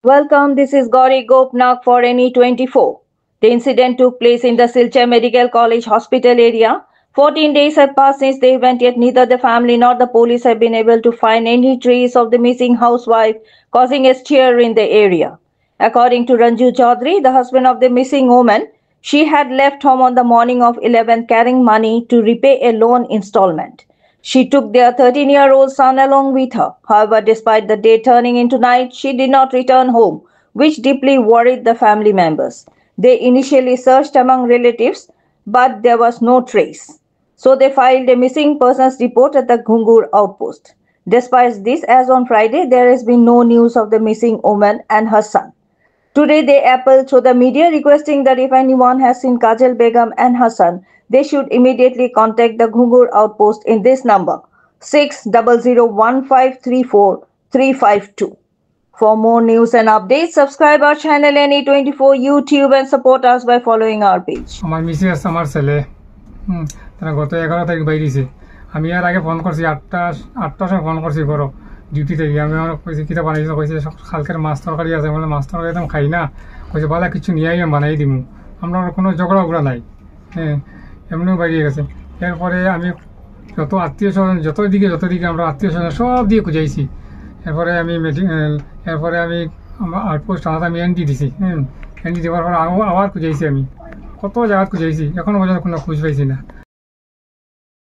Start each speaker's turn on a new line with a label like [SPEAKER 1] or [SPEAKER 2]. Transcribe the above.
[SPEAKER 1] Welcome, this is Gauri Gopnath for NE24. The incident took place in the Silchar Medical College hospital area. 14 days have passed since the event, yet neither the family nor the police have been able to find any trace of the missing housewife, causing a stir in the area. According to Ranju Chaudhary, the husband of the missing woman, she had left home on the morning of 11th carrying money to repay a loan installment. She took their 13-year-old son along with her. However, despite the day turning into night, she did not return home, which deeply worried the family members. They initially searched among relatives, but there was no trace. So they filed a missing persons report at the Ghungur outpost. Despite this, as on Friday, there has been no news of the missing woman and her son. Today, they appealed to the media requesting that if anyone has seen Kajal Begum and her son, they should immediately contact the Ghungur outpost in this number 6001534352. For more news and updates, subscribe our channel NE24 YouTube and support us by following our page.
[SPEAKER 2] আমার Mrs আমার ছেলে তারা গত 11 তারিখ বাইরেছে। আমি আর আগে phone করছি 8টার সময় ফোন করছি করো ডিউটি থেকে। আমি আমার কইছি কিতা বানাইছো, কইছে কালকের মাছ তরকারি আছে, বলে মাছ তরকারি একদম খাই না, কইছে বালা কিছু নিয়ে আমি বানাই দিমু, আমরা কোনো ঝগড়া উগড়া নাই। এমনিও বাইরে গেছে। এরপরে আমি যত আত্মীয় স্বজন যতদিকে আমরা আত্মীয় স্বজন সব দিয়ে খুঁজাইছি। এরপরে আমি আমার আউটপোস্ট থানাতে আমি এনডি দিছি। এনডি দেওয়ার পর আবার খুঁজাইছি, আমি কত জায়গা খুঁজাইছি, এখনো পর্যন্ত কোনো খুঁজ পাইছি না।